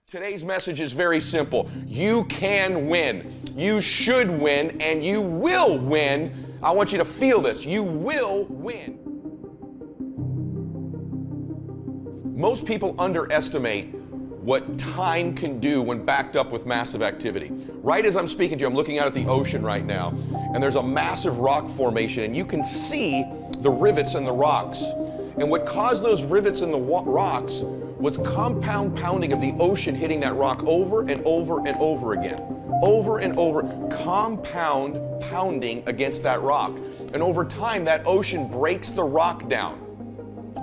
Today's message is very simple. You can win. You should win, and you will win. I want you to feel this. You will win. Most people underestimate what time can do when backed up with massive activity. Right as I'm speaking to you, I'm looking out at the ocean right now, and there's a massive rock formation, and you can see the rivets in the rocks. And what caused those rivets in the rocks was compound pounding of the ocean hitting that rock over and over and over again. Over and over, compound pounding against that rock. And over time, that ocean breaks the rock down.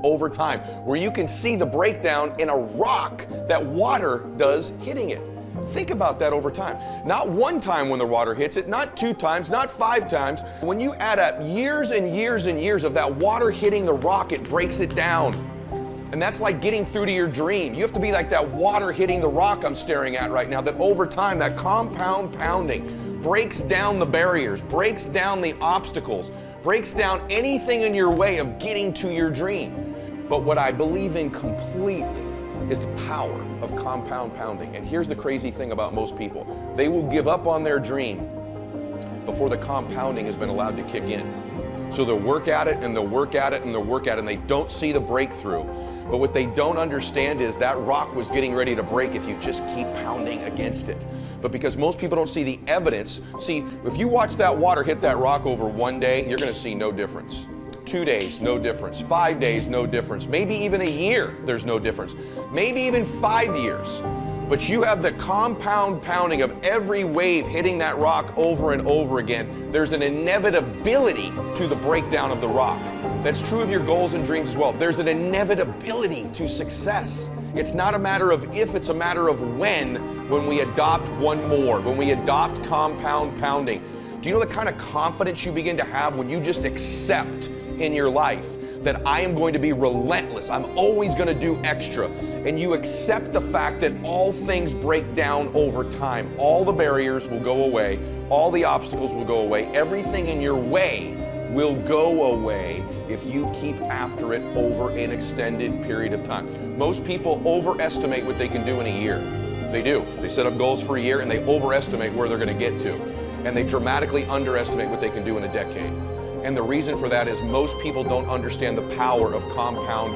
Over time, where you can see the breakdown in a rock that water does hitting it. Think about that over time. Not one time when the water hits it, not 2 times, not 5 times. When you add up years and years and years of that water hitting the rock, it breaks it down. And that's like getting through to your dream. You have to be like that water hitting the rock I'm staring at right now, that over time, that compound pounding breaks down the barriers, breaks down the obstacles, breaks down anything in your way of getting to your dream. But what I believe in completely is the power of compound pounding. And here's the crazy thing about most people. They will give up on their dream before the compounding has been allowed to kick in. So they'll work at it and they'll work at it and they'll work at it and they don't see the breakthrough. But what they don't understand is that rock was getting ready to break if you just keep pounding against it. But because most people don't see the evidence, see, if you watch that water hit that rock over one day, you're gonna see no difference. 2 days, no difference. 5 days, no difference. Maybe even a year, there's no difference. Maybe even 5 years. But you have the compound pounding of every wave hitting that rock over and over again. There's an inevitability to the breakdown of the rock. That's true of your goals and dreams as well. There's an inevitability to success. It's not a matter of if, it's a matter of when we adopt one more, when we adopt compound pounding. Do you know the kind of confidence you begin to have when you just accept in your life that I am going to be relentless, I'm always going to do extra, and you accept the fact that all things break down over time. All the barriers will go away, all the obstacles will go away, everything in your way will go away if you keep after it over an extended period of time. Most people overestimate what they can do in a year. They do. They set up goals for a year and they overestimate where they're going to get to. And they dramatically underestimate what they can do in a decade. And the reason for that is most people don't understand the power of compound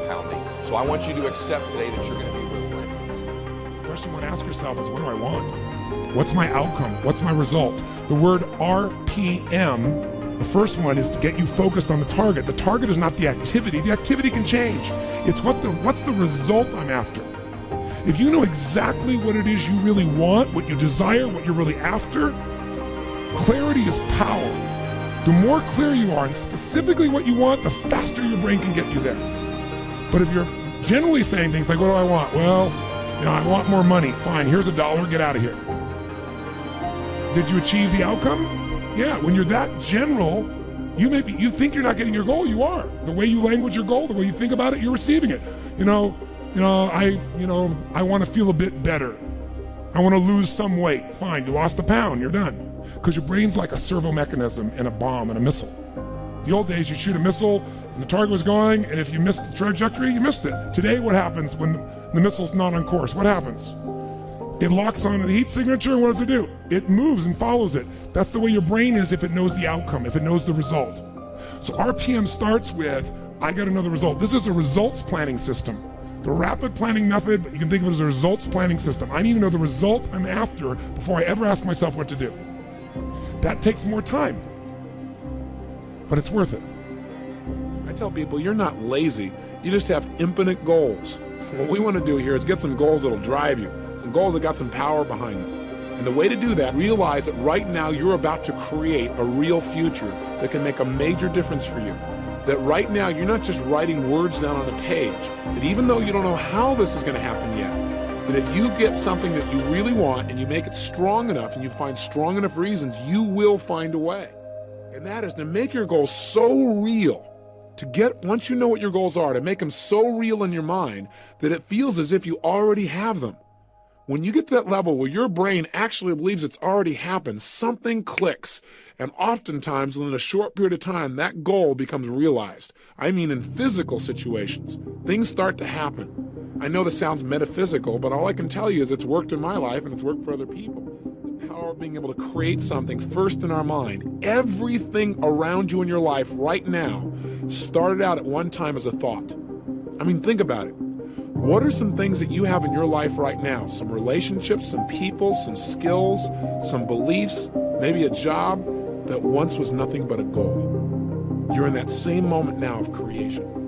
pounding. So I want you to accept today that you're going to be relentless. The question you want to ask yourself is, what do I want? What's my outcome? What's my result? The word RPM, the first one, is to get you focused on the target. The target is not the activity. The activity can change. It's what's the result I'm after. If you know exactly what it is you really want, what you desire, what you're really after, clarity is power. The more clear you are and specifically what you want, the faster your brain can get you there. But if you're generally saying things like, what do I want? Well, I want more money. Fine, here's $1, get out of here. Did you achieve the outcome? Yeah, when you're that general, you think you're not getting your goal, you are. The way you language your goal, the way you think about it, you're receiving it. I want to feel a bit better. I want to lose some weight. Fine, you lost a pound, you're done. Because your brain's like a servo mechanism in a bomb and a missile. The old days, you shoot a missile and the target was going, and if you missed the trajectory, you missed it. Today, what happens when the missile's not on course? What happens? It locks onto the heat signature, and what does it do? It moves and follows it. That's the way your brain is if it knows the outcome, if it knows the result. So RPM starts with, I got another result. This is a results planning system. The rapid planning method, you can think of it as a results planning system. I need to know the result I'm after before I ever ask myself what to do. That takes more time, but it's worth it. I tell people, you're not lazy, you just have infinite goals. What we want to do here is get some goals that'll drive you, some goals that got some power behind them. And the way to do that, realize that right now you're about to create a real future that can make a major difference for you. That right now you're not just writing words down on a page, that even though you don't know how this is going to happen yet, that if you get something that you really want and you make it strong enough and you find strong enough reasons, you will find a way. And that is to make your goals so real, once you know what your goals are, to make them so real in your mind that it feels as if you already have them. When you get to that level where your brain actually believes it's already happened, something clicks. And oftentimes, within a short period of time, that goal becomes realized. I mean, in physical situations, things start to happen. I know this sounds metaphysical, but all I can tell you is it's worked in my life and it's worked for other people. The power of being able to create something first in our mind. Everything around you in your life right now started out at one time as a thought. I mean, think about it. What are some things that you have in your life right now? Some relationships, some people, some skills, some beliefs, maybe a job that once was nothing but a goal. You're in that same moment now of creation.